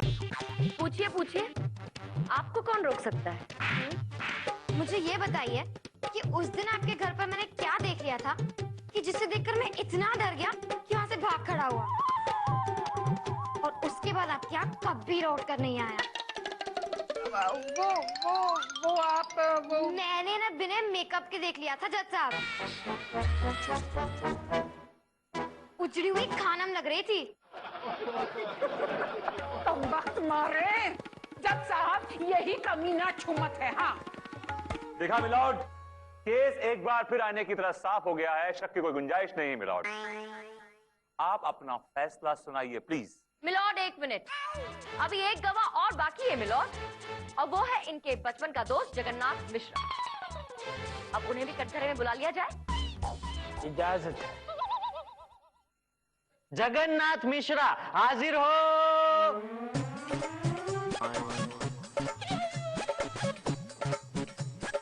पूछिए पूछिए, आपको कौन रोक सकता है? मुझे ये बताइए कि उस दिन आपके घर पर मैंने क्या देख लिया था कि जिसे देखकर मैं इतना डर गया कि वहां से भाग खड़ा हुआ, और उसके बाद आपके यहाँ कभी लौट कर नहीं आया। वो आप मैंने ना बिना मेकअप के देख लिया था जज साहब। उजड़ी हुई खानम लग रही थी। तुम वक्त मारे जज साहब, यही कमीना छुमत है। हाँ देखा मिलॉर्ड, केस एक बार फिर आने की तरह साफ हो गया है, शक की कोई गुंजाइश नहीं मिलॉर्ड। आप अपना फैसला सुनाइए प्लीज। मिलॉर्ड एक मिनट, अभी एक गवाह और बाकी है मिलॉर्ड, और वो है इनके बचपन का दोस्त जगन्नाथ मिश्रा। अब उन्हें भी कटघरे में बुला लिया जाए। इजाजत है। जगन्नाथ मिश्रा हाजिर हो।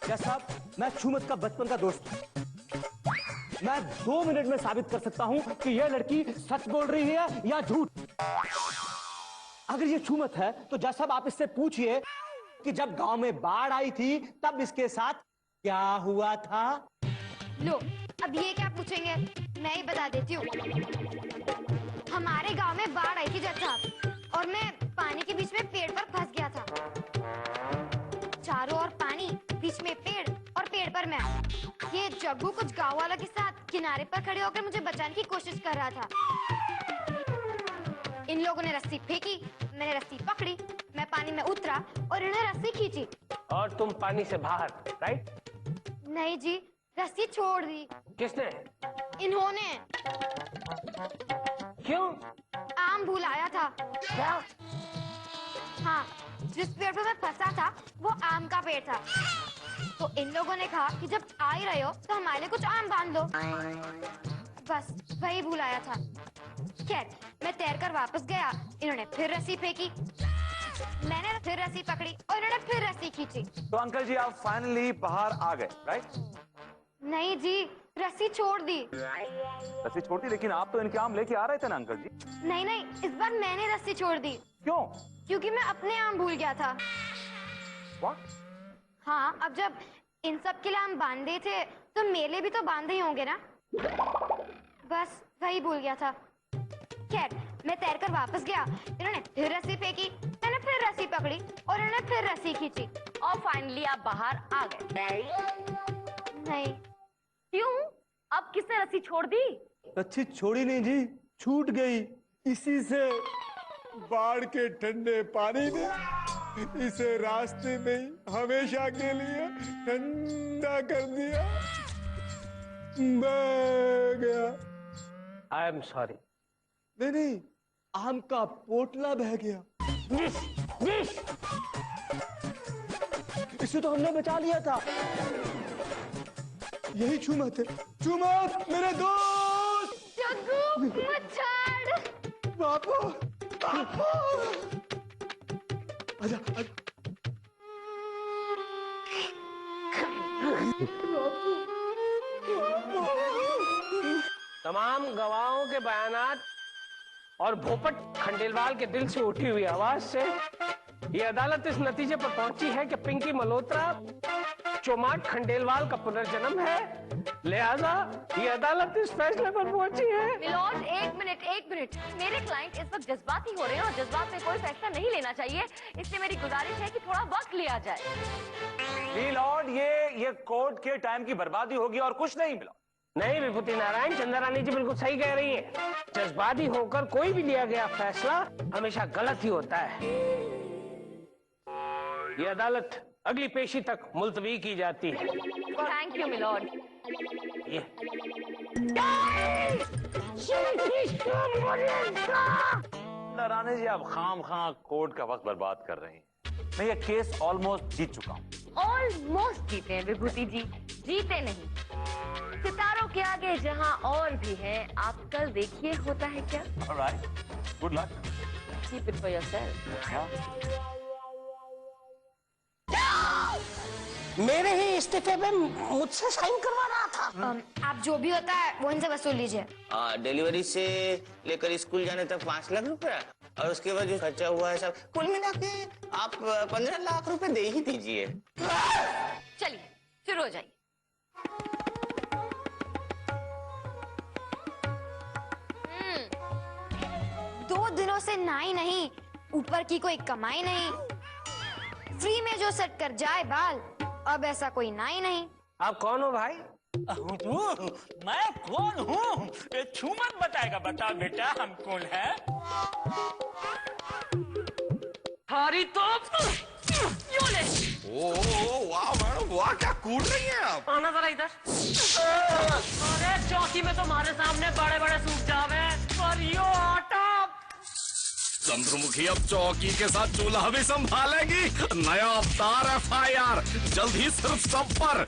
क्या साहब, मैं छूमत का बचपन का दोस्त हूं। मैं 2 मिनट में साबित कर सकता हूं कि यह लड़की सच बोल रही है या झूठ। अगर ये छूमत है तो जज साहब आप इससे पूछिए कि जब गांव में बाढ़ आई थी तब इसके साथ क्या हुआ था। लो, अब ये क्या पूछेंगे, मैं ही बता देती हूँ। हमारे गांव में बाढ़ आई थी जज साहब, और मैं पानी के बीच में पेड़ पर फंस गया था। चारों ओर पानी, बीच में पेड़ और पेड़ पर मैं। ये जग्गू कुछ गांव वालों के साथ किनारे पर खड़े होकर मुझे बचाने की कोशिश कर रहा था। इन लोगों ने रस्सी फेंकी, मैंने रस्सी पकड़ी, मैं पानी में उतरा और इन्होंने रस्सी खींची। और तुम पानी से बाहर, राइट? नहीं जी, रस्सी छोड़ दी। किसने? इन्होंने। क्यों? आम भूल आया था। क्या? हाँ, जिस पेड़ पर मैं फंसा था वो आम का पेड़ था। तो इन लोगों ने कहा कि जब आ ही रहे हो तो हमारे लिए कुछ आम बांध दो। बस वही भूल आया था। खैर, मैं तैरकर वापस गया, इन्होंने फिर रस्सी फेंकी, मैंने फिर रस्सी पकड़ी और इन्होंने फिर रस्सी खींची। तो अंकल जी आप फाइनली बाहर आ गए, राइट? नहीं जी, रस्सी छोड़ दी। रस्सी छोड़ दी, लेकिन आप तो इनके आम लेके आ रहे थे ना अंकल जी। नहीं नहीं, इस बार मैंने रस्सी छोड़ दी। क्यों? क्योंकि मैं अपने आम भूल गया था। What? हाँ, अब जब इन सब के लिए आम बांधे थे तो मेले भी तो बांधे ही होंगे ना। बस वही भूल गया था। खैर, मैं तैरकर वापस गया, इन्होंने फिर रस्सी फेंकी, मैंने फिर रस्सी पकड़ी और इन्होंने फिर रस्सी खींची, और फाइनली आप बाहर आ गए। नहीं। क्यों? अब किसने रस्सी छोड़ दी? रस्सी छोड़ी नहीं जी, छूट गई। इसी से बाढ़ के ठंडे पानी ने इसे रास्ते में ही हमेशा के लिए ठंडा कर दिया। बह गया। I am sorry. नहीं नहीं, आम का पोटला बह गया। इसे तो हमने बचा लिया था। यही छूमत है। छूमत मेरे दोस्त। जग्गू मत छोड़। बापू, बापू। आजा, आजा। तमाम गवाहों के बयानात और भोपट खंडेलवाल के दिल से उठी हुई आवाज से ये अदालत इस नतीजे पर पहुंची है कि पिंकी मल्होत्रा चोमाट खंडेलवाल का पुनर्जन्म है। लिहाजा ये अदालत इस फैसले पर पहुंची है। मिलॉर्ड एक मिनट, मेरे क्लाइंट इस वक्त जज्बाती हो रहे हैं और जज्बात में कोई फैसला नहीं लेना चाहिए, इसलिए मेरी गुजारिश है कि थोड़ा वक्त लिया जाए। मिलॉर्ड, ये कोर्ट के टाइम की बर्बादी होगी और कुछ नहीं। मिलॉर्ड नहीं, विभूति नारायण, चंद्रानी जी बिल्कुल सही कह रही है। जज्बाती होकर कोई भी लिया गया फैसला हमेशा गलत ही होता है। ये अदालत अगली पेशी तक मुलतवी की जाती है। Thank you milord. ये रानी जी, आप खाम खां कोर्ट का वक्त बर्बाद कर रही हैं। मैं ये केस ऑलमोस्ट जीत चुका हूँ। ऑलमोस्ट जीते हैं विभूति जी, जीते नहीं। सितारों के आगे जहां और भी हैं, आप कल देखिए होता है क्या। Alright, good luck. Keep it for yourself. मेरे ही इस्तीफे पे मुझसे साइन करवा रहा था। आप जो भी होता है वो इनसे वसूल लीजिए। डिलीवरी से लेकर स्कूल जाने तक 5 लाख रुपया। और उसके बाद जो खर्चा हुआ है सब कुल मिला के आप 15 लाख रुपए दे ही दीजिए। चलिए शुरू हो जाइए। दो दिनों से नाई नहीं, ऊपर की कोई कमाई नहीं, फ्री में जो सेट कर जाए बाल, अब ऐसा कोई नाई नहीं। आप कौन हो भाई? मैं कौन हूँ? छूमत बताएगा। बता बेटा हम कौन है? थारी तो यो ले। वाह मैडम वाह, क्या कूद रही हैं आप? आना जरा इधर। अरे चौकी में तुम्हारे सामने बड़े बड़े सूख जावे पर यो आटा। चंद्रमुखी अब चौकी के साथ चूल्हा भी संभालेगी। नया अवतार FIR जल्द ही सिर्फ सब पर।